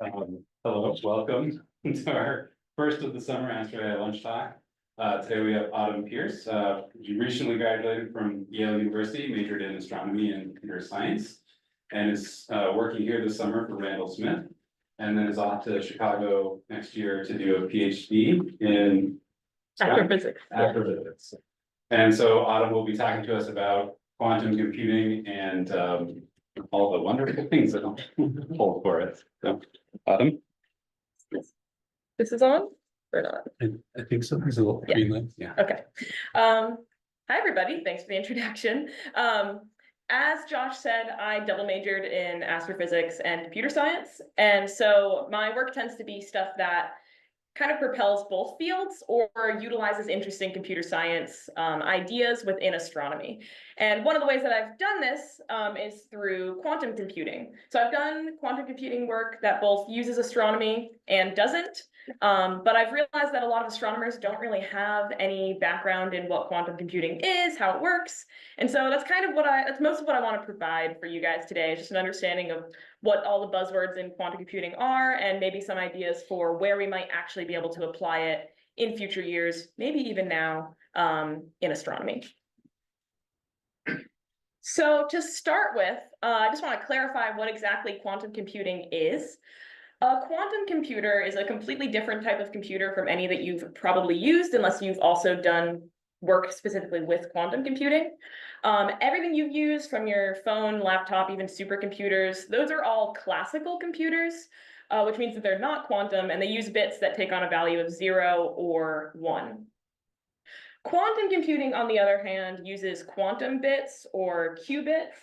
Hello, welcome to our first of the summer AstroAI lunch talk. Today we have Pearce. She recently graduated from Yale University, majored in astronomy and computer science, and is working here this summer for Randall Smith, and then is off to Chicago next year to do a PhD in Astrophysics. astrophysics. And so Autumn will be talking to us about quantum computing and all the wonderful things that hold for it. So, Autumn? This is on or not? I think so. There's a little green light. Yeah. Okay. Hi, everybody. Thanks for the introduction. As Josh said, I double majored in astrophysics and computer science. And so my work tends to be stuff that kind of propels both fields or utilizes interesting computer science ideas within astronomy. And one of the ways that I've done this is through quantum computing. So I've done quantum computing work that both uses astronomy and doesn't. But I've realized that a lot of astronomers don't really have any background in what quantum computing is, how it works. And so that's kind of that's most of what I want to provide for you guys today, just an understanding of what all the buzzwords in quantum computing are, and maybe some ideas for where we might actually be able to apply it in future years, maybe even now in astronomy. So to start with, I just want to clarify what exactly quantum computing is. A quantum computer is a completely different type of computer from any that you've probably used, unless you've also done work specifically with quantum computing. Everything you've used from your phone, laptop, even supercomputers, those are all classical computers, which means that they're not quantum, and they use bits that take on a value of 0 or 1. Quantum computing, on the other hand, uses quantum bits or qubits,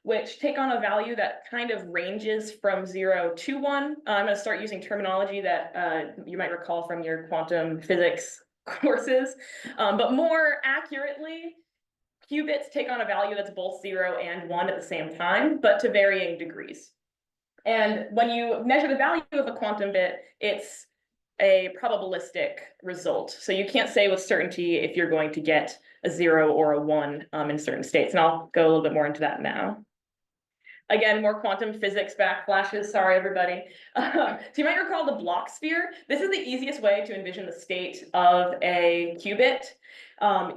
which take on a value that kind of ranges from 0 to 1. I'm going to start using terminology that you might recall from your quantum physics courses, but more accurately, qubits take on a value that's both 0 and 1 at the same time, but to varying degrees. And when you measure the value of a quantum bit, it's a probabilistic result. So you can't say with certainty if you're going to get a 0 or a 1 in certain states. And I'll go a little bit more into that now. Again, more quantum physics backflashes. Sorry, everybody. So you might recall the block sphere. This is the easiest way to envision the state of a qubit.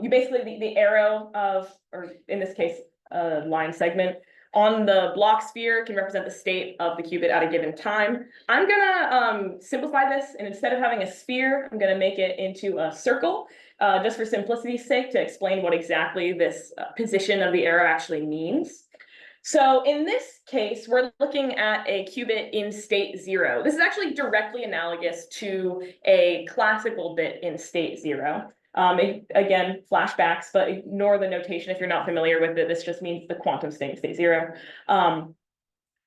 You basically, the arrow of, or in this case, a line segment on the block sphere can represent the state of the qubit at a given time. I'm gonna simplify this, and instead of having a sphere, I'm gonna make it into a circle, just for simplicity's sake, to explain what exactly this position of the arrow actually means. So in this case, we're looking at a qubit in state 0. This is actually directly analogous to a classical bit in state 0. Again, flashbacks, but ignore the notation if you're not familiar with it. This just means the quantum state, state 0. And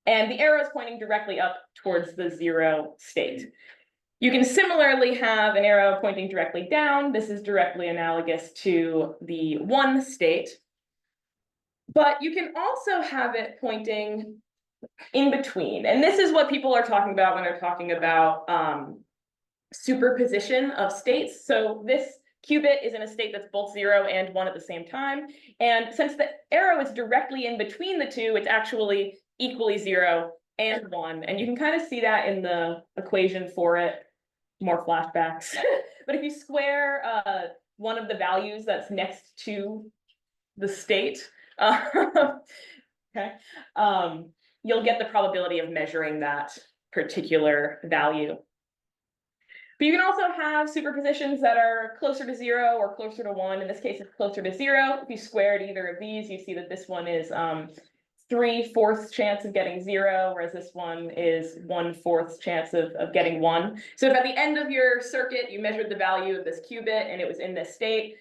the arrow is pointing directly up towards the 0 state. You can similarly have an arrow pointing directly down. This is directly analogous to the 1 state. But you can also have it pointing in between. And this is what people are talking about when they're talking about superposition of states. So this qubit is in a state that's both 0 and 1 at the same time. And since the arrow is directly in between the two, it's actually equally 0 and 1. And you can kind of see that in the equation for it. More flashbacks. But if you square one of the values that's next to the state, okay, you'll get the probability of measuring that particular value. But you can also have superpositions that are closer to 0 or closer to 1. In this case, it's closer to 0. If you squared either of these, you see that this one is 3/4 chance of getting 0, whereas this one is 1/4 chance of getting 1. So if at the end of your circuit, you measured the value of this qubit and it was in this state,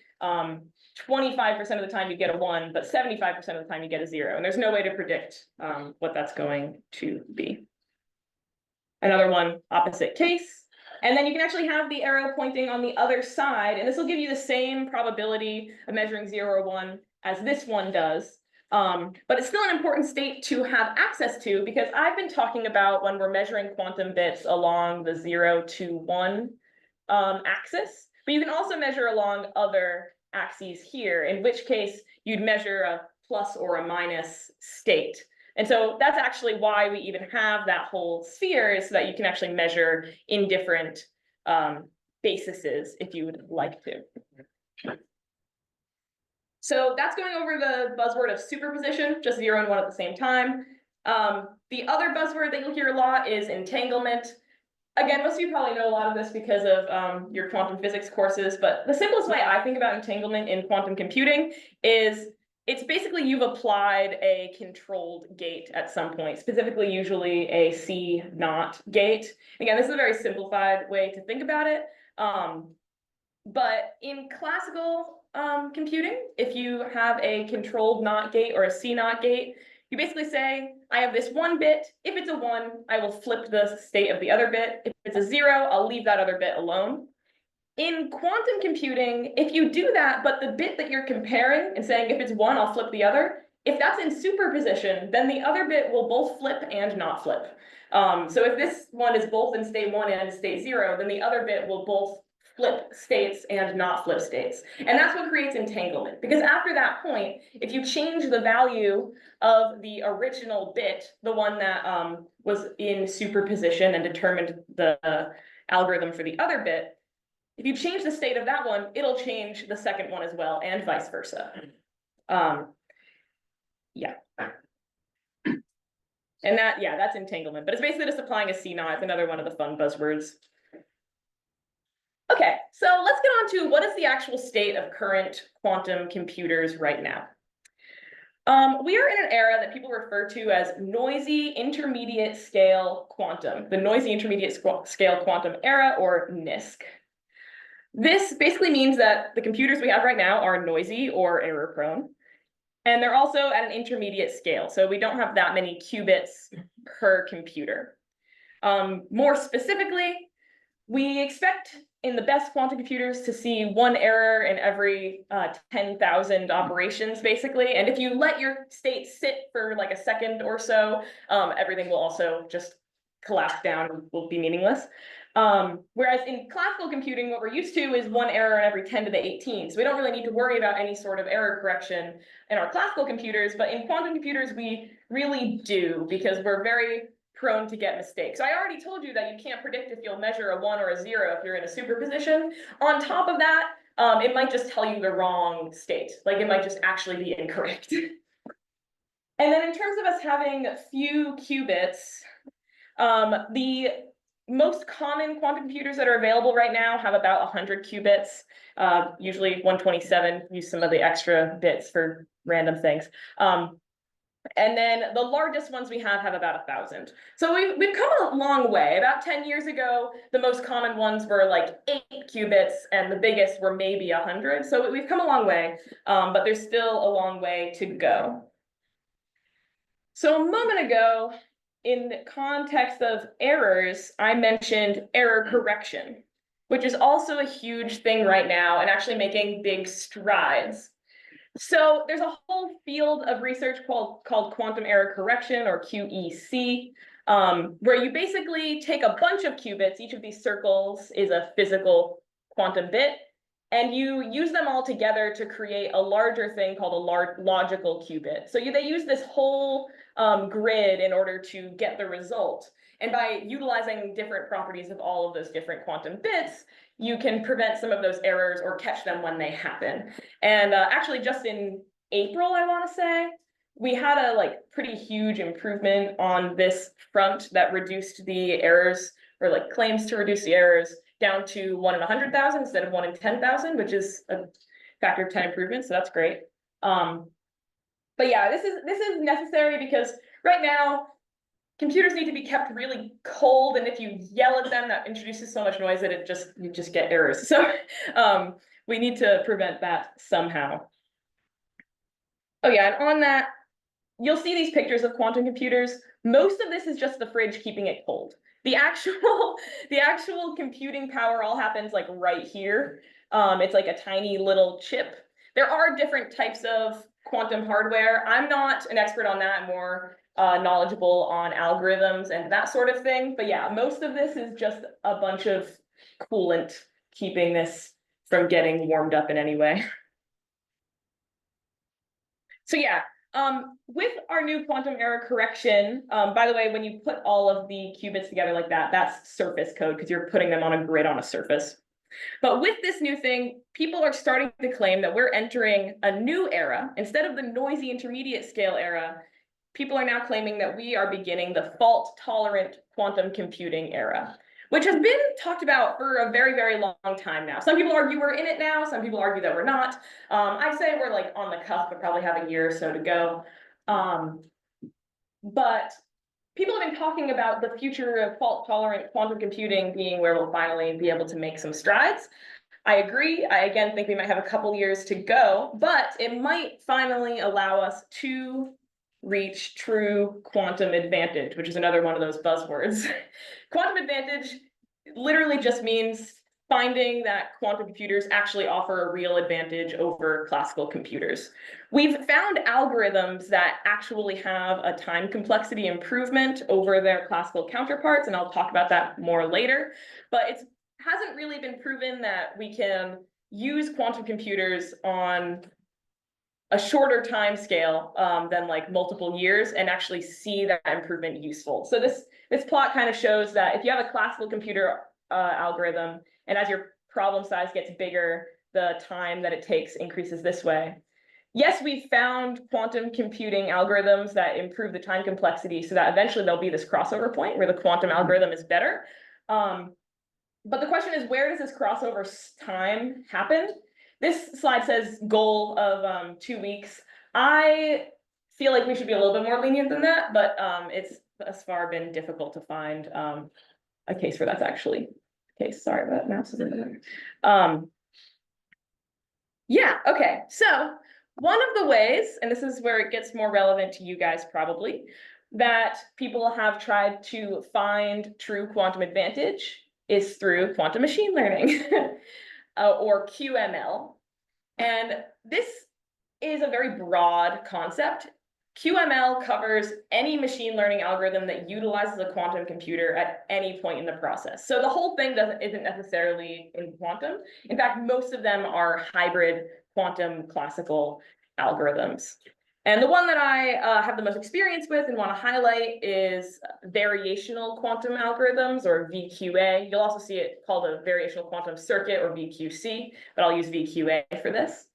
25% of the time you get a 1, but 75% of the time you get a 0. And there's no way to predict what that's going to be. Another one, opposite case. And then you can actually have the arrow pointing on the other side, and this will give you the same probability of measuring 0 or 1 as this one does. But it's still an important state to have access to, because I've been talking about when we're measuring quantum bits along the 0 to 1 axis, but you can also measure along other axes here, in which case you'd measure a plus or a minus state. And so that's actually why we even have that whole sphere, is so that you can actually measure in different bases if you would like to. So that's going over the buzzword of superposition, just 0 and 1 at the same time. The other buzzword that you'll hear a lot is entanglement. Again, most of you probably know a lot of this because of your quantum physics courses, but the simplest way I think about entanglement in quantum computing is it's basically you've applied a controlled gate at some point, specifically usually a C0 gate. Again, this is a very simplified way to think about it. But in classical computing, if you have a controlled NOT gate or a C0 gate, you basically say, I have this one bit. If it's a 1, I will flip the state of the other bit. If it's a 0, I'll leave that other bit alone. In quantum computing, if you do that, but the bit that you're comparing and saying, if it's 1, I'll flip the other, if that's in superposition, then the other bit will both flip and not flip. So if this one is both in state 1 and state 0, then the other bit will both flip states and not flip states. And that's what creates entanglement. Because after that point, if you change the value of the original bit, the one that was in superposition and determined the algorithm for the other bit, if you change the state of that one, it'll change the second one as well, and vice versa. Yeah. And that's entanglement. But it's basically just applying a C0. It's another one of the fun buzzwords. Okay, so let's get on to what is the actual state of current quantum computers right now. We are in an era that people refer to as noisy intermediate scale quantum, the noisy intermediate scale quantum era, or NISQ. This basically means that the computers we have right now are noisy or error prone, and they're also at an intermediate scale, so we don't have that many qubits per computer. More specifically, we expect in the best quantum computers to see 1 error in every 10,000 operations, basically. And if you let your state sit for like a second or so, everything will also just collapse down and will be meaningless. Whereas in classical computing, what we're used to is 1 error in every 10 to the 18. So we don't really need to worry about any sort of error correction in our classical computers, but in quantum computers, we really do, because we're very prone to get mistakes. So I already told you that you can't predict if you'll measure a 1 or a 0 if you're in a superposition. On top of that, it might just tell you the wrong state. Like it might just actually be incorrect. And then in terms of us having few qubits, the most common quantum computers that are available right now have about 100 qubits, usually 127, use some of the extra bits for random things. And then the largest ones we have about 1,000. So we've come a long way. About 10 years ago, the most common ones were like 8 qubits, and the biggest were maybe 100. So we've come a long way, but there's still a long way to go. So a moment ago, in the context of errors, I mentioned error correction, which is also a huge thing right now and actually making big strides. So there's a whole field of research called quantum error correction, or QEC, where you basically take a bunch of qubits. Each of these circles is a physical quantum bit, and you use them all together to create a larger thing called a logical qubit. So they use this whole grid in order to get the result. And by utilizing different properties of all of those different quantum bits, you can prevent some of those errors or catch them when they happen. And actually, just in April, I want to say, we had a pretty huge improvement on this front that reduced the errors, or claims to reduce the errors, down to 1 in 100,000 instead of 1 in 10,000, which is a factor of 10 improvement. So that's great. But yeah, this is necessary because right now, computers need to be kept really cold, and if you yell at them, that introduces so much noise that you just get errors. So we need to prevent that somehow. Oh yeah, and on that, you'll see these pictures of quantum computers. Most of this is just the fridge keeping it cold. The actual computing power all happens right here. It's like a tiny little chip. There are different types of quantum hardware. I'm not an expert on that. I'm more knowledgeable on algorithms and that sort of thing. But yeah, most of this is just a bunch of coolant keeping this from getting warmed up in any way. So yeah, With our new quantum error correction, by the way, when you put all of the qubits together like that, that's surface code because you're putting them on a grid on a surface. But with this new thing, people are starting to claim that we're entering a new era. Instead of the noisy intermediate scale era, people are now claiming that we are beginning the fault-tolerant quantum computing era, which has been talked about for a very, very long time now. Some people argue we're in it now. Some people argue that we're not. I'd say we're like on the cusp, but probably have a year or so to go. But people have been talking about the future of fault-tolerant quantum computing being where we'll finally be able to make some strides. I agree. I again think we might have a couple years to go, but it might finally allow us to reach true quantum advantage, which is another one of those buzzwords. Quantum advantage literally just means finding that quantum computers actually offer a real advantage over classical computers. We've found algorithms that actually have a time complexity improvement over their classical counterparts, and I'll talk about that more later, but it hasn't really been proven that we can use quantum computers on a shorter time scale than like multiple years and actually see that improvement useful. So this plot kind of shows that if you have a classical computer algorithm, and as your problem size gets bigger, the time that it takes increases this way. Yes, we found quantum computing algorithms that improve the time complexity so that eventually there'll be this crossover point where the quantum algorithm is better. But the question is, where does this crossover time happen? This slide says goal of 2 weeks. I feel like we should be a little bit more lenient than that, but it's thus far been difficult to find a case where that's actually the case. Sorry, that mouse is in there. Yeah, okay. So one of the ways, and this is where it gets more relevant to you guys probably, that people have tried to find true quantum advantage is through quantum machine learning, or QML. And this is a very broad concept. QML covers any machine learning algorithm that utilizes a quantum computer at any point in the process. So the whole thing isn't necessarily in quantum. In fact, most of them are hybrid quantum classical algorithms. And the one that I have the most experience with and want to highlight is variational quantum algorithms, or VQA. You'll also see it called a variational quantum circuit, or VQC, but I'll use VQA for this.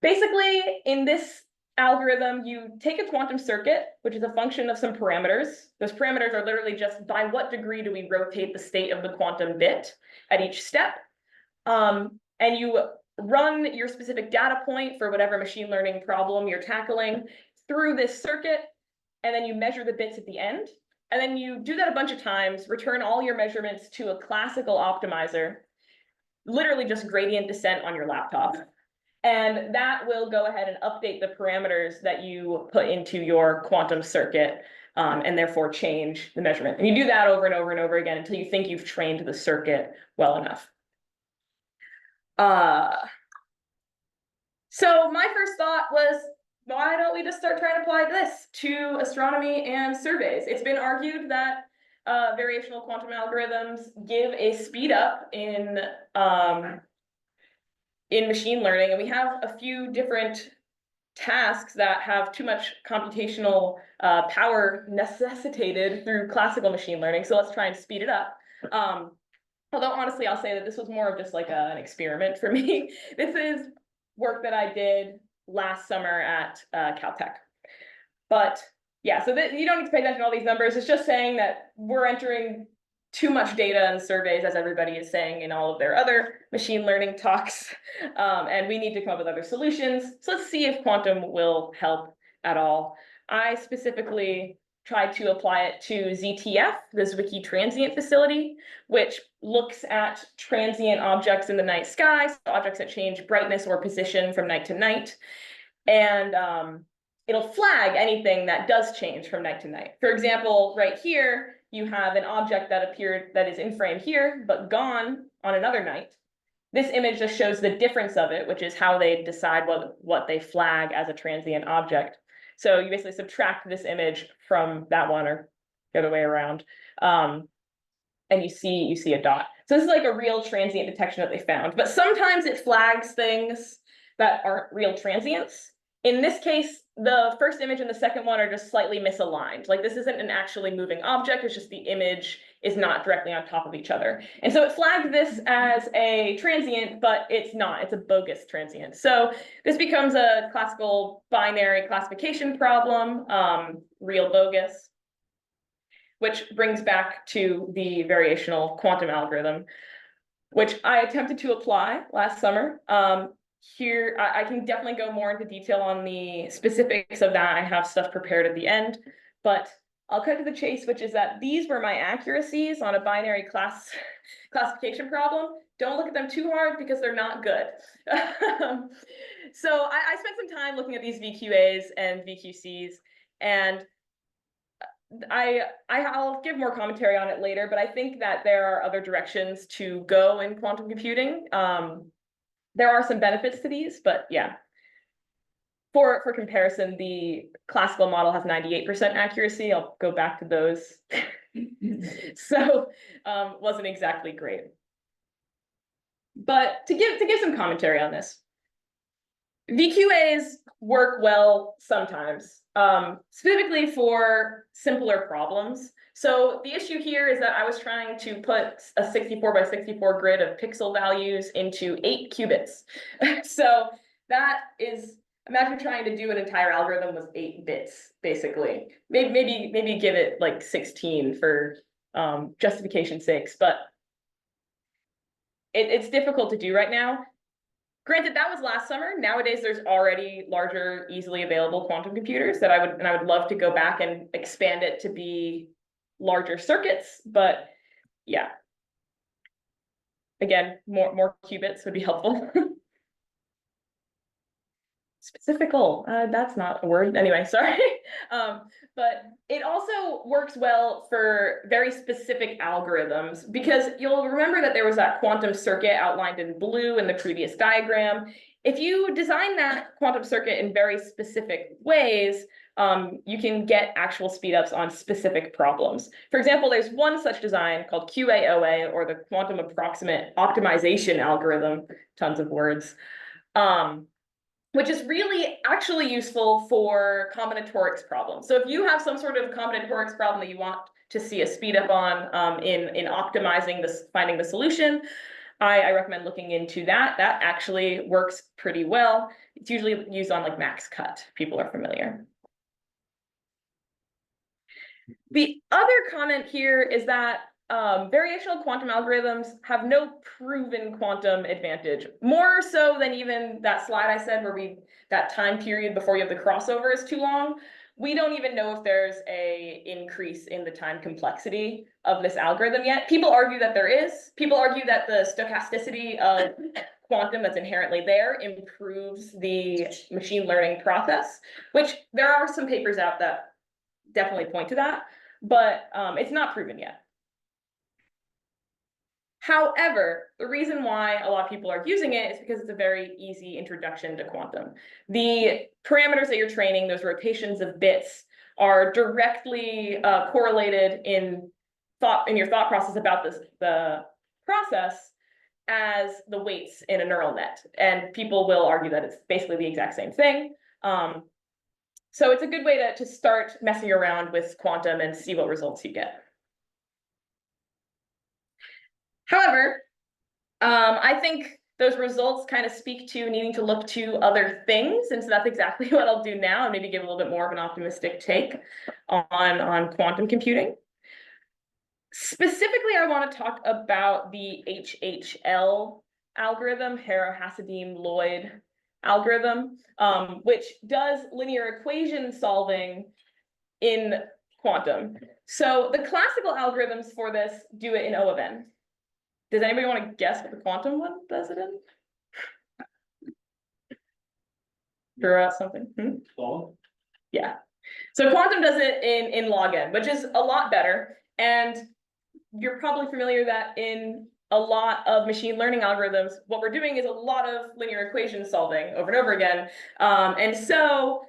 Basically, in this algorithm, you take a quantum circuit, which is a function of some parameters. Those parameters are literally just by what degree do we rotate the state of the quantum bit at each step. And you run your specific data point for whatever machine learning problem you're tackling through this circuit, and then you measure the bits at the end. And then you do that a bunch of times, return all your measurements to a classical optimizer, literally just gradient descent on your laptop. And that will go ahead and update the parameters that you put into your quantum circuit, and therefore change the measurement. And you do that over and over and over again until you think you've trained the circuit well enough. So my first thought was, why don't we just start trying to apply this to astronomy and surveys? It's been argued that variational quantum algorithms give a speed up in machine learning, and we have a few different tasks that have too much computational power necessitated through classical machine learning. So let's try and speed it up. Although honestly, I'll say that this was more of just like an experiment for me. This is work that I did last summer at Caltech. But yeah, so you don't need to pay attention to all these numbers. It's just saying that we're entering too much data in surveys, as everybody is saying in all of their other machine learning talks. And we need to come up with other solutions. So let's see if quantum will help at all. I specifically tried to apply it to ZTF, the Zwicky Transient Facility, which looks at transient objects in the night sky, so objects that change brightness or position from night to night. And it'll flag anything that does change from night to night. For example, right here, you have an object that is in frame here, but gone on another night. This image just shows the difference of it, which is how they decide what they flag as a transient object. So you basically subtract this image from that one, or the other way around, and you see a dot. So this is like a real transient detection that they found. But sometimes it flags things that aren't real transients. In this case, the first image and the second one are just slightly misaligned. Like this isn't an actually moving object, it's just the image is not directly on top of each other. And so it flagged this as a transient, but it's not, it's a bogus transient. So this becomes a classical binary classification problem, real bogus, which brings back to the variational quantum algorithm, which I attempted to apply last summer. Here, I can definitely go more into detail on the specifics of that. I have stuff prepared at the end, but I'll cut to the chase, which is that these were my accuracies on a binary classification problem. Don't look at them too hard because they're not good. So I spent some time looking at these VQAs and VQCs, and I'll give more commentary on it later, but I think that there are other directions to go in quantum computing. There are some benefits to these, but yeah. For comparison, the classical model has 98% accuracy. I'll go back to those. So wasn't exactly great. But to give some commentary on this, VQAs work well sometimes, specifically for simpler problems. So the issue here is that I was trying to put a 64 by 64 grid of pixel values into 8 qubits. So that is, imagine trying to do an entire algorithm with 8 bits, basically. Maybe give it like 16 for justification's sakes, but it's difficult to do right now. Granted, that was last summer. Nowadays, there's already larger, easily available quantum computers that I would love to go back and expand it to be larger circuits, but yeah. Again, more qubits would be helpful. Specifical, that's not a word. Anyway, sorry. But it also works well for very specific algorithms, because you'll remember that there was that quantum circuit outlined in blue in the previous diagram. If you design that quantum circuit in very specific ways, you can get actual speedups on specific problems. For example, there's one such design called QAOA, or the quantum approximate optimization algorithm, tons of words, which is really actually useful for combinatorics problems. So if you have some sort of combinatorics problem that you want to see a speed up on in optimizing this, finding the solution, I recommend looking into that. That actually works pretty well. It's usually used on like max cut. People are familiar. The other comment here is that variational quantum algorithms have no proven quantum advantage, more so than even that slide I said where that time period before you have the crossover is too long. We don't even know if there's a increase in the time complexity of this algorithm yet. People argue that there is. People argue that the stochasticity of quantum that's inherently there improves the machine learning process, which there are some papers out that definitely point to that, but it's not proven yet. However, the reason why a lot of people are using it is because it's a very easy introduction to quantum. The parameters that you're training, those rotations of bits, are directly correlated in your thought process about the process as the weights in a neural net. And people will argue that it's basically the exact same thing. So it's a good way to start messing around with quantum and see what results you get. However, I think those results kind of speak to needing to look to other things, and so that's exactly what I'll do now, and maybe give a little bit more of an optimistic take on quantum computing. Specifically, I want to talk about the HHL algorithm, Haro-Hasidim-Lloyd algorithm, which does linear equation solving in quantum. So the classical algorithms for this do it in O of n. Does anybody want to guess what the quantum one does it in? Throw out something. Log? Yeah. So quantum does it in log n, which is a lot better. And you're probably familiar that in a lot of machine learning algorithms, what we're doing is a lot of linear equation solving over and over again. And so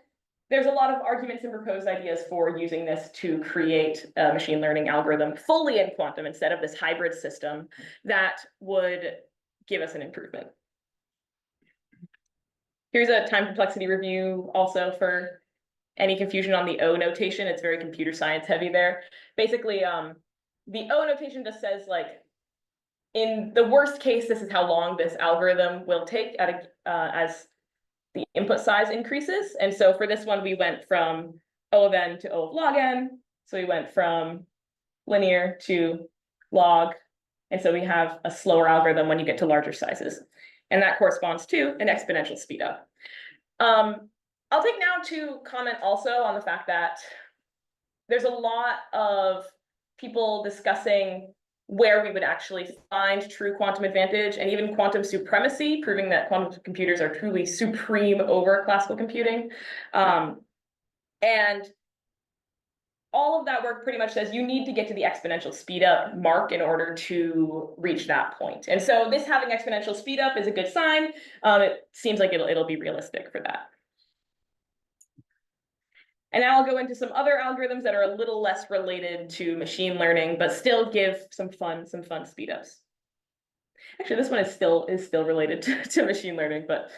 there's a lot of arguments and proposed ideas for using this to create a machine learning algorithm fully in quantum instead of this hybrid system that would give us an improvement. Here's a time complexity review also for any confusion on the O notation. It's very computer science heavy there. Basically, the O notation just says like, in the worst case, this is how long this algorithm will take as the input size increases. And so for this one, we went from O of n to O of log n. So we went from linear to log. And so we have a slower algorithm when you get to larger sizes. And that corresponds to an exponential speedup. I'll take now to comment also on the fact that there's a lot of people discussing where we would actually find true quantum advantage and even quantum supremacy, proving that quantum computers are truly supreme over classical computing. And all of that work pretty much says you need to get to the exponential speedup mark in order to reach that point. And so this having exponential speedup is a good sign. It seems like it'll be realistic for that. And now I'll go into some other algorithms that are a little less related to machine learning, but still give some fun speedups. Actually, this one is still related to machine learning, but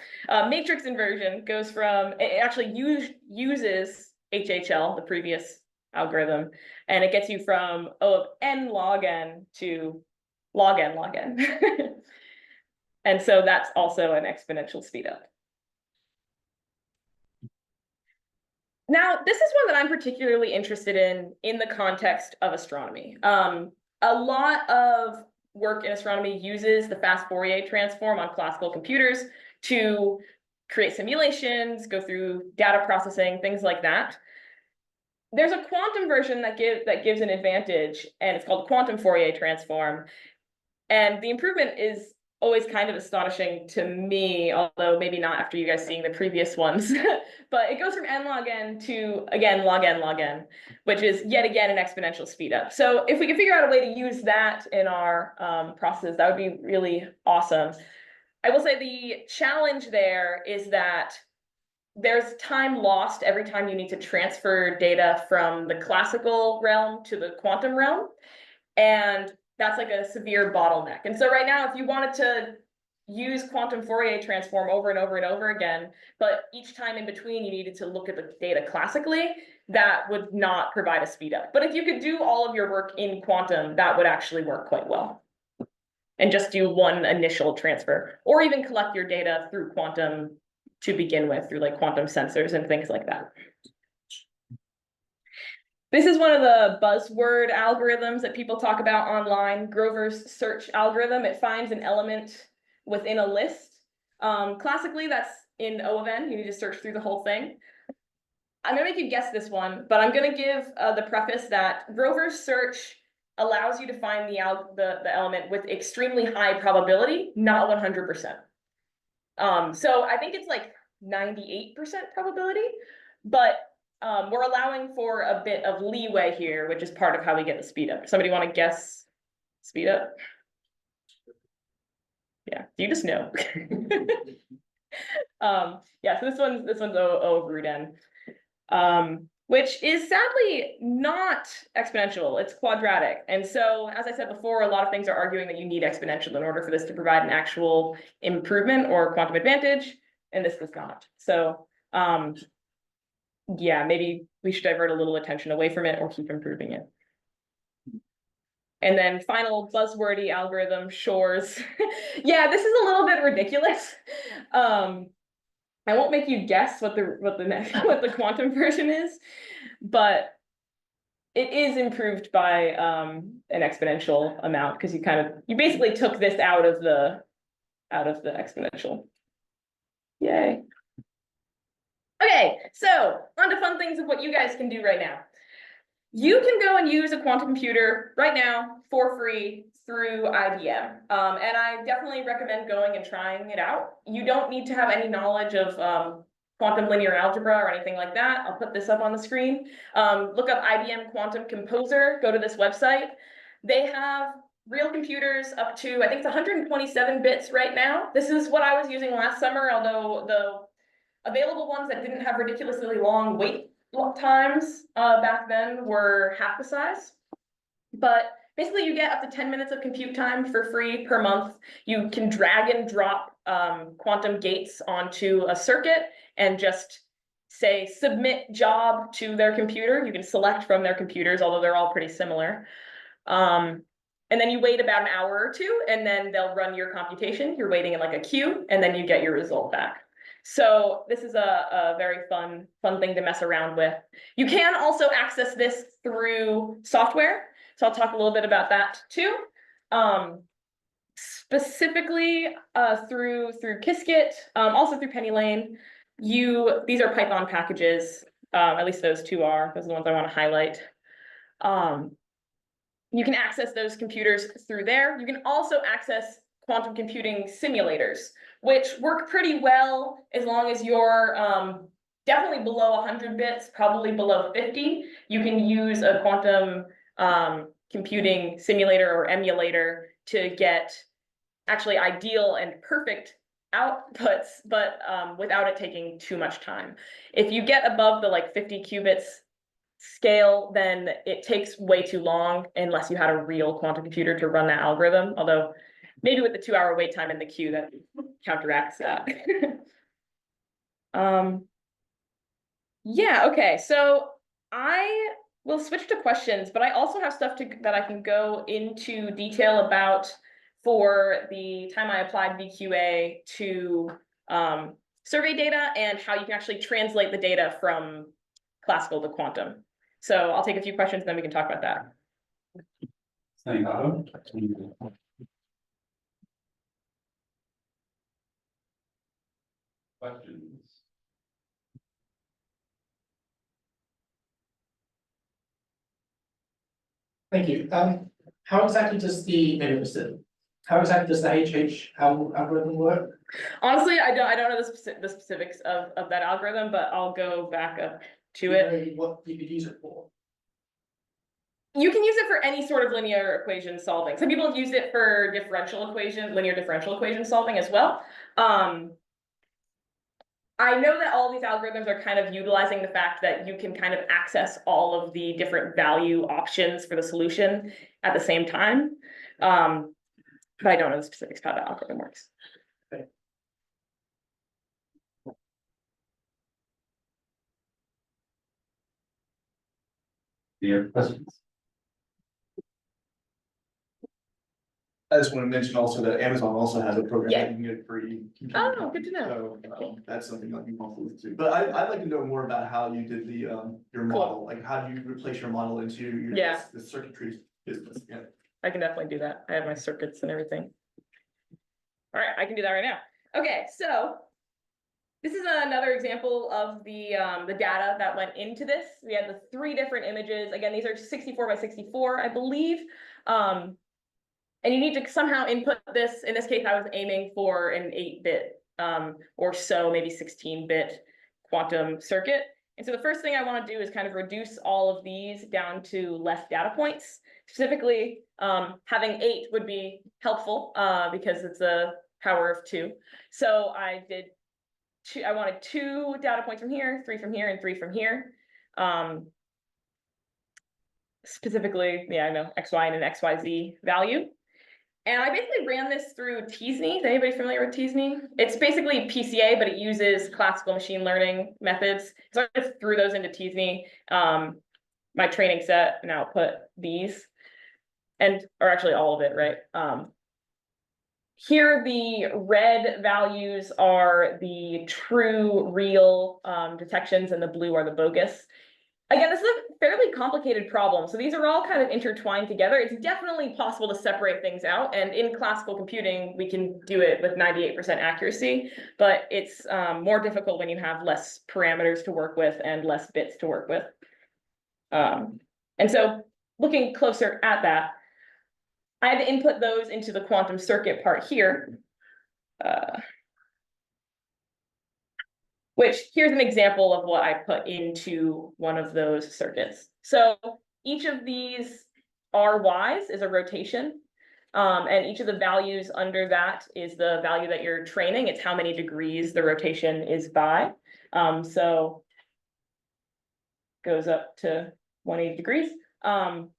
matrix inversion goes from, it actually uses HHL, the previous algorithm, and it gets you from O of n log n to log n log n. And so that's also an exponential speedup. Now, this is one that I'm particularly interested in the context of astronomy. A lot of work in astronomy uses the fast Fourier transform on classical computers to create simulations, go through data processing, things like that. There's a quantum version that gives an advantage, and it's called quantum Fourier transform. And the improvement is always kind of astonishing to me, although maybe not after you guys seeing the previous ones. But it goes from n log n to, again, log n log n, which is yet again an exponential speedup. So if we can figure out a way to use that in our processes, that would be really awesome. I will say the challenge there is that there's time lost every time you need to transfer data from the classical realm to the quantum realm. And that's like a severe bottleneck. And so right now, if you wanted to use quantum Fourier transform over and over and over again, but each time in between you needed to look at the data classically, that would not provide a speed up. But if you could do all of your work in quantum, that would actually work quite well. And just do one initial transfer, or even collect your data through quantum to begin with, through like quantum sensors and things like that. This is one of the buzzword algorithms that people talk about online, Grover's search algorithm. It finds an element within a list. Classically, that's in O of n. You need to search through the whole thing. I'm gonna make you guess this one, but I'm gonna give the preface that Grover's search allows you to find the element with extremely high probability, not 100%. So I think it's like 98% probability, but we're allowing for a bit of leeway here, which is part of how we get the speed up. Somebody want to guess speed up? Yeah, you just know. Yeah, so this one's O of root n, which is sadly not exponential, it's quadratic. And so, as I said before, a lot of things are arguing that you need exponential in order for this to provide an actual improvement or quantum advantage, and this does not. So, yeah, maybe we should divert a little attention away from it or keep improving it. And then final buzzwordy algorithm, Shor's. Yeah, this is a little bit ridiculous. I won't make you guess what the quantum version is, but it is improved by an exponential amount, because you basically took this out of the exponential. Yay. Okay, so on to fun things of what you guys can do right now. You can go and use a quantum computer right now for free through IBM. And I definitely recommend going and trying it out. You don't need to have any knowledge of quantum linear algebra or anything like that. I'll put this up on the screen. Look up IBM Quantum Composer, go to this website. They have real computers up to, I think it's 127 bits right now. This is what I was using last summer, although the available ones that didn't have ridiculously long wait times back then were half the size. But basically you get up to 10 minutes of compute time for free per month. You can drag and drop quantum gates onto a circuit and just say submit job to their computer. You can select from their computers, although they're all pretty similar. And then you wait about an hour or two, and then they'll run your computation. You're waiting in like a queue, and then you get your result back. So this is a very fun thing to mess around with. You can also access this through software. So I'll talk a little bit about that too. Specifically through Qiskit, also through Penny Lane. These are Python packages. At least those two are. Those are the ones I want to highlight. You can access those computers through there. You can also access quantum computing simulators, which work pretty well as long as you're definitely below 100 bits, probably below 50. You can use a quantum computing simulator or emulator to get actually ideal and perfect outputs, but without it taking too much time. If you get above the like 50 qubits scale, then it takes way too long unless you had a real quantum computer to run that algorithm. Although maybe with the 2-hour wait time in the queue, that counteracts that. Yeah, okay. So I will switch to questions, but I also have stuff that I can go into detail about for the time I applied VQA to survey data and how you can actually translate the data from classical to quantum. So I'll take a few questions, and then we can talk about that. Thanks, Otto. Questions? Thank you. How exactly does the HH algorithm work? Honestly, I don't know the specifics of that algorithm, but I'll go back up to it. Do you know what you could use it for? You can use it for any sort of linear equation solving. Some people have used it for linear differential equation solving as well. I know that all these algorithms are kind of utilizing the fact that you can kind of access all of the different value options for the solution at the same time. But I don't know the specifics of how that algorithm works. Okay. Do you have questions? I just want to mention also that Amazon also has a program Yeah. that you can get free. Oh, good to know. So that's something that you can also look to. But I'd like to know more about how you did the your model. Like how do you replace your model into your the circuitry business? Yeah. I can definitely do that. I have my circuits and everything. All right, I can do that right now. Okay, so this is another example of the data that went into this. We had the 3 different images. Again, these are 64 by 64, I believe. And you need to somehow input this. In this case, I was aiming for an 8-bit or so, maybe 16-bit quantum circuit. And so the first thing I want to do is kind of reduce all of these down to less data points. Specifically, having 8 would be helpful because it's a power of 2. So I wanted 2 data points from here, 3 from here, and 3 from here. Specifically, yeah, I know XY and an XYZ value. And I basically ran this through Teasney. Is anybody familiar with Teasney? It's basically PCA, but it uses classical machine learning methods. So I just threw those into Teasney, my training set, and output these, or actually all of it, right? Here, the red values are the true, real detections, and the blue are the bogus. Again, this is a fairly complicated problem. So these are all kind of intertwined together. It's definitely possible to separate things out. And in classical computing, we can do it with 98% accuracy, but it's more difficult when you have less parameters to work with and less bits to work with. And so looking closer at that, I had to input those into the quantum circuit part here. Which here's an example of what I put into one of those circuits. So each of these RYs is a rotation, and each of the values under that is the value that you're training. It's how many degrees the rotation is by. So goes up to 180 degrees. And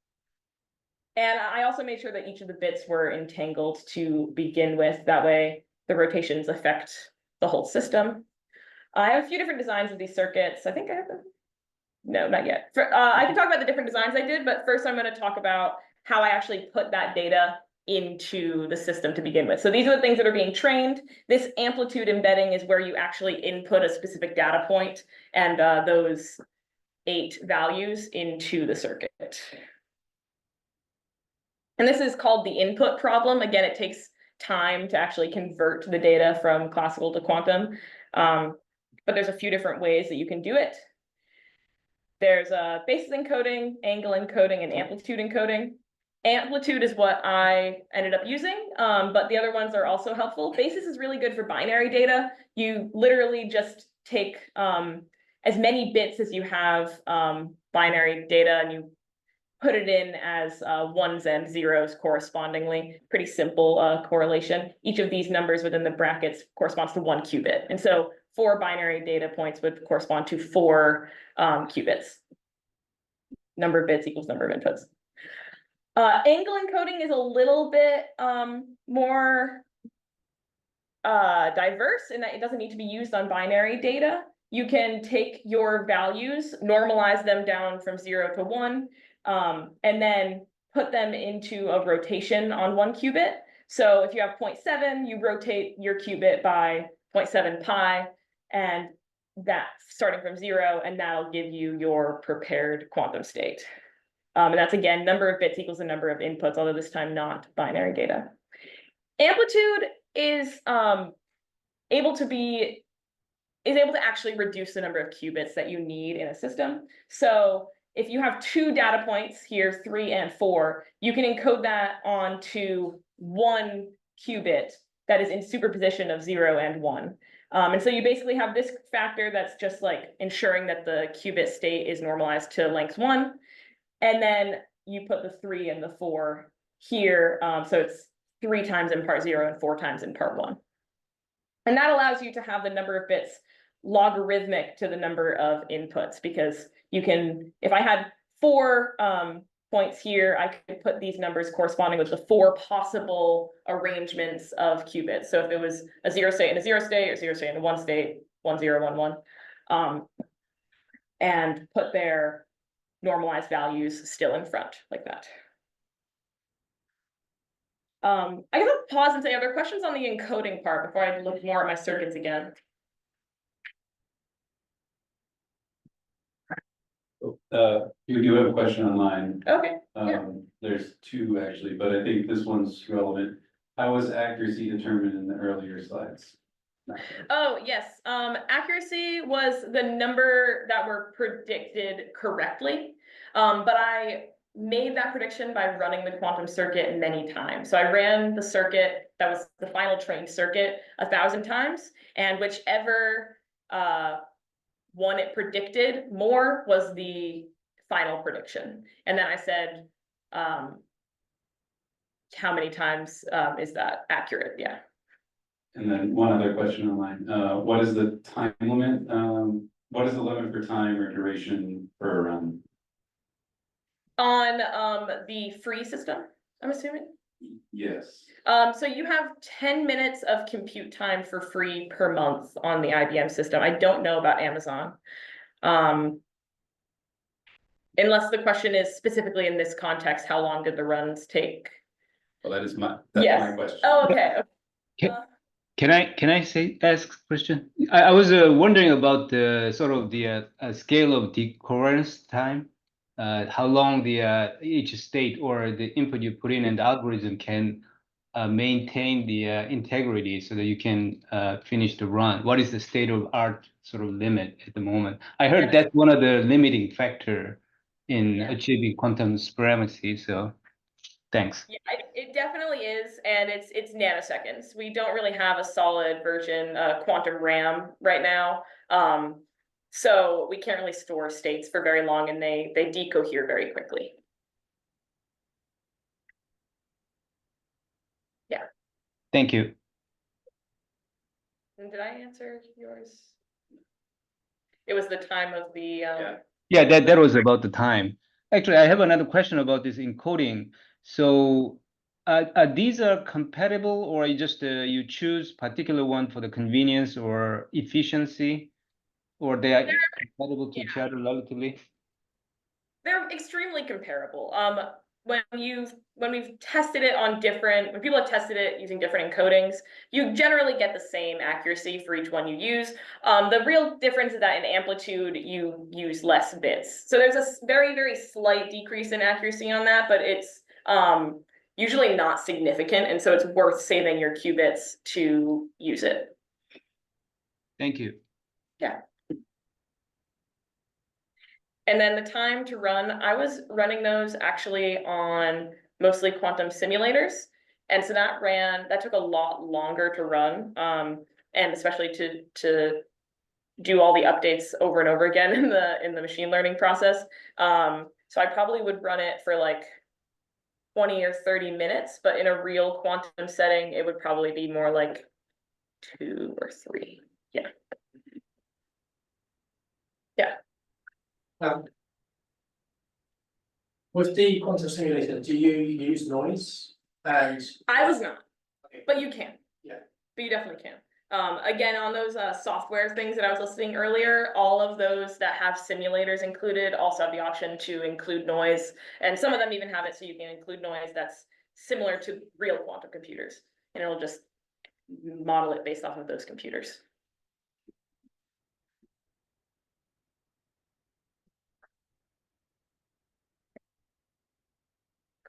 I also made sure that each of the bits were entangled to begin with. That way the rotations affect the whole system. I have a few different designs of these circuits. I think I have them. No, not yet. I can talk about the different designs I did, but first I'm going to talk about how I actually put that data into the system to begin with. So these are the things that are being trained. This amplitude embedding is where you actually input a specific data point and those 8 values into the circuit. And this is called the input problem. Again, it takes time to actually convert the data from classical to quantum. But there's a few different ways that you can do it. There's basis encoding, angle encoding, and amplitude encoding. Amplitude is what I ended up using, but the other ones are also helpful. Basis is really good for binary data. You literally just take as many bits as you have binary data, and you put it in as ones and zeros correspondingly. Pretty simple correlation. Each of these numbers within the brackets corresponds to 1 qubit. And so 4 binary data points would correspond to 4 qubits. Number of bits equals number of inputs. Angle encoding is a little bit more diverse in that it doesn't need to be used on binary data. You can take your values, normalize them down from 0 to 1, and then put them into a rotation on 1 qubit. So if you have 0.7, you rotate your qubit by 0.7 pi, and that starting from 0, and that'll give you your prepared quantum state. And that's, again, number of bits equals the number of inputs, although this time not binary data. Amplitude is able to actually reduce the number of qubits that you need in a system. So if you have 2 data points here, 3 and 4, you can encode that onto 1 qubit that is in superposition of 0 and 1. And so you basically have this factor that's just like ensuring that the qubit state is normalized to length 1. And then you put the 3 and the 4 here. So it's 3 times in part 0 and 4 times in part 1. And that allows you to have the number of bits logarithmic to the number of inputs, because you can, if I had 4 points here, I could put these numbers corresponding with the 4 possible arrangements of qubits. So if it was a 0 state and a 0 state, or 0 state and a 1 state, 1 0 1 1, and put their normalized values still in front like that. I guess I'll pause and say, are there questions on the encoding part before I look more at my circuits again? You do have a question online. Okay. Yeah. There's 2 actually, but I think this one's relevant. How was accuracy determined in the earlier slides? Oh, yes. Accuracy was the number that were predicted correctly. But I made that prediction by running the quantum circuit many times. So I ran the circuit that was the final trained circuit 1,000 times, and whichever one it predicted more was the final prediction. And then I said, how many times is that accurate? Yeah. And then one other question online. What is the time limit? What is the limit for time or duration for a run? On the free system, I'm assuming? Yes. So you have 10 minutes of compute time for free per month on the IBM system. I don't know about Amazon. Unless the question is specifically in this context, how long did the runs take? Well, that's my Yes. question. Oh, okay. Can I ask a question? I was wondering about the sort of the scale of decoherence time. How long the each state or the input you put in and the algorithm can maintain the integrity so that you can finish the run. What is the state of art sort of limit at the moment? I heard that's one of the limiting factor in achieving quantum supremacy. So thanks. Yeah, it definitely is, and it's nanoseconds. We don't really have a solid version quantum RAM right now. So we can't really store states for very long, and they decohere very quickly. Yeah. Thank you. And did I answer yours? It was the time of the Yeah, that was about the time. Actually, I have another question about this encoding. So these are compatible, or you just you choose particular one for the convenience or efficiency? or they are compatible to each other relatively? They're extremely comparable. When we've tested it on when people have tested it using different encodings, you generally get the same accuracy for each one you use. The real difference is that in amplitude, you use less bits. So there's a very, very slight decrease in accuracy on that, but it's usually not significant. And so it's worth saving your qubits to use it. Thank you. Yeah. And then the time to run, I was running those actually on mostly quantum simulators. And so that took a lot longer to run, and especially to do all the updates over and over again in the machine learning process. So I probably would run it for like 20 or 30 minutes, but in a real quantum setting, it would probably be more like 2 or 3. Yeah. Yeah. With the quantum simulator, do you use noise? And I was not, okay, but you can. Yeah. But you definitely can. Again, on those software things that I was listing earlier, all of those that have simulators included also have the option to include noise. And some of them even have it so you can include noise that's similar to real quantum computers. And it'll just model it based off of those computers.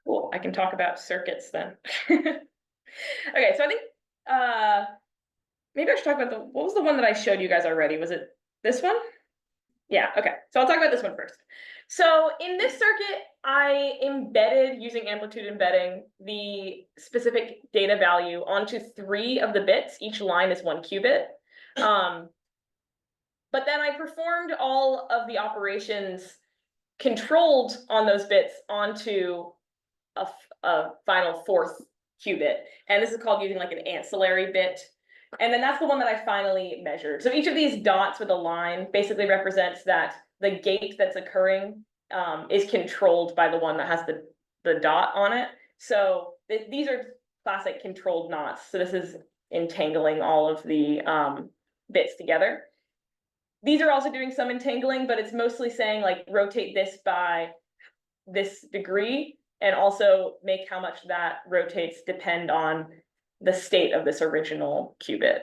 Cool, I can talk about circuits then. Okay, so I think maybe I should talk about what was the one that I showed you guys already? Was it this one? Yeah, okay, so I'll talk about this one first. So in this circuit, I embedded, using amplitude embedding, the specific data value onto 3 of the bits. Each line is 1 qubit. But then I performed all of the operations controlled on those bits onto a final 4th qubit. And this is called using like an ancillary bit. And then that's the one that I finally measured. So each of these dots with a line basically represents that the gate that's occurring is controlled by the one that has the dot on it. So these are classic controlled knots. So this is entangling all of the bits together. These are also doing some entangling, but it's mostly saying like rotate this by this degree, and also make how much that rotates depend on the state of this original qubit.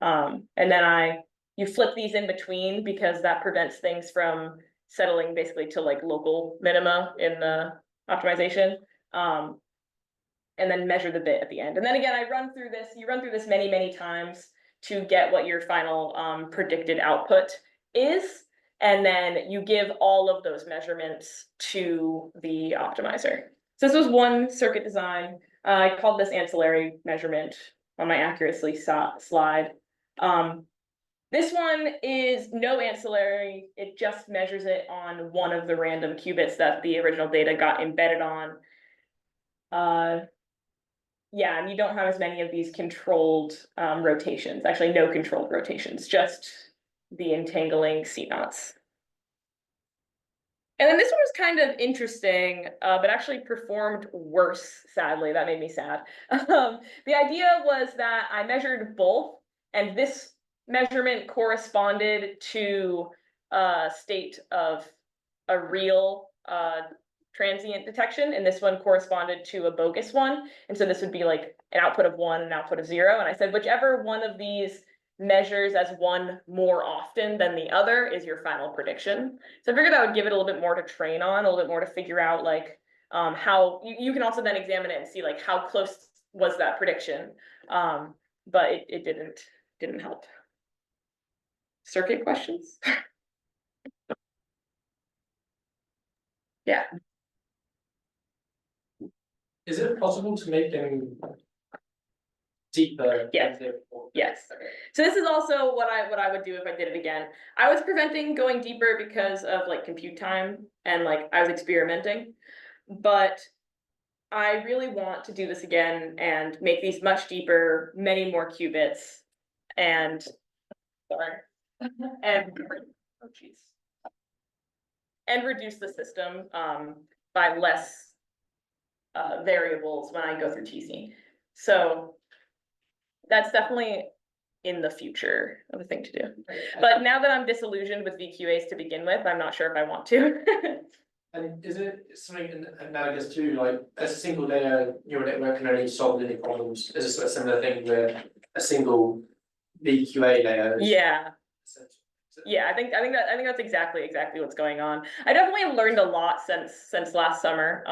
And then you flip these in between because that prevents things from settling basically to like local minima in the optimization. And then measure the bit at the end. And then again, you run through this many, many times to get what your final predicted output is. And then you give all of those measurements to the optimizer. So this was one circuit design. I called this ancillary measurement on my accuracy slide. This one is no ancillary. It just measures it on one of the random qubits that the original data got embedded on. Yeah, and you don't have as many of these controlled rotations. Actually, no controlled rotations, just the entangling C-knots. And then this one was kind of interesting, but actually performed worse, sadly. That made me sad. The idea was that I measured both, and this measurement corresponded to a state of a real transient detection, and this one corresponded to a bogus one. And so this would be like an output of 1, an output of 0. And I said, whichever one of these measures as one more often than the other is your final prediction. So I figured that would give it a little bit more to train on, a little bit more to figure out like how you can also then examine it and see like how close was that prediction. But it didn't help. Circuit questions? Yeah. is it possible to make them deeper? Yes. Yes. So this is also what I would do if I did it again. I was preventing going deeper because of like compute time and like I was experimenting, but I really want to do this again and make these much deeper, many more qubits, and and oh geez, and reduce the system by less variables when I go through TC. So that's definitely in the future of a thing to do. But now that I'm disillusioned with VQAs to begin with, I'm not sure if I want to. And is it something analogous to like a single layer neural network can only solve linear problems? Is it a similar thing where a single VQA layer? Yeah. Yeah, I think that's exactly what's going on. I definitely have learned a lot since last summer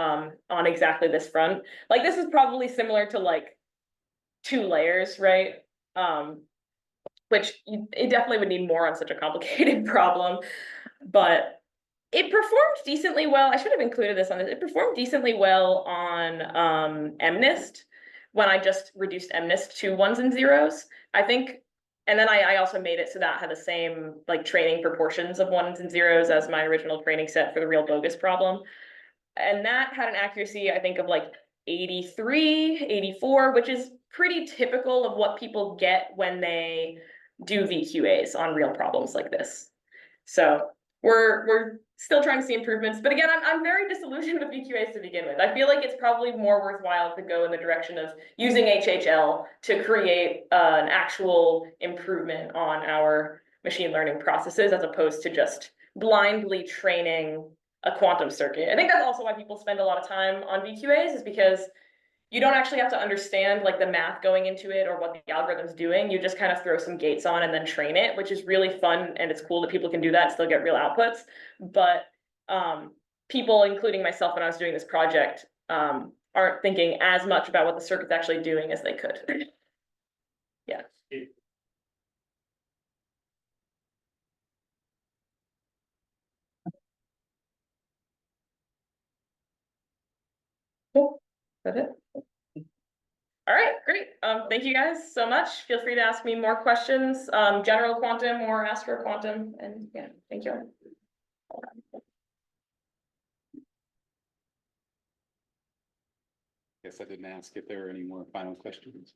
on exactly this front. Like this is probably similar to like 2 layers, right? Which it definitely would need more on such a complicated problem, but it performed decently well. I should have included this on this. It performed decently well on MNIST when I just reduced MNIST to 1s and 0s. I think. And then I also made it so that had the same like training proportions of 1s and 0s as my original training set for the real bogus problem. And that had an accuracy, I think, of like 83, 84, which is pretty typical of what people get when they do VQAs on real problems like this. So we're still trying to see improvements, but again, I'm very disillusioned with VQAs to begin with. I feel like it's probably more worthwhile to go in the direction of using HHL to create an actual improvement on our machine learning processes as opposed to just blindly training a quantum circuit. I think that's also why people spend a lot of time on VQAs, is because you don't actually have to understand like the math going into it or what the algorithm's doing. You just kind of throw some gates on and then train it, which is really fun, and it's cool that people can do that and still get real outputs. But people, including myself when I was doing this project, aren't thinking as much about what the circuit's actually doing as they could. Yeah. Cool. That's it. All right, great. Thank you guys so much. Feel free to ask me more questions, general quantum or astro quantum, and yeah, thank you. Guess I didn't ask if there were any more final questions.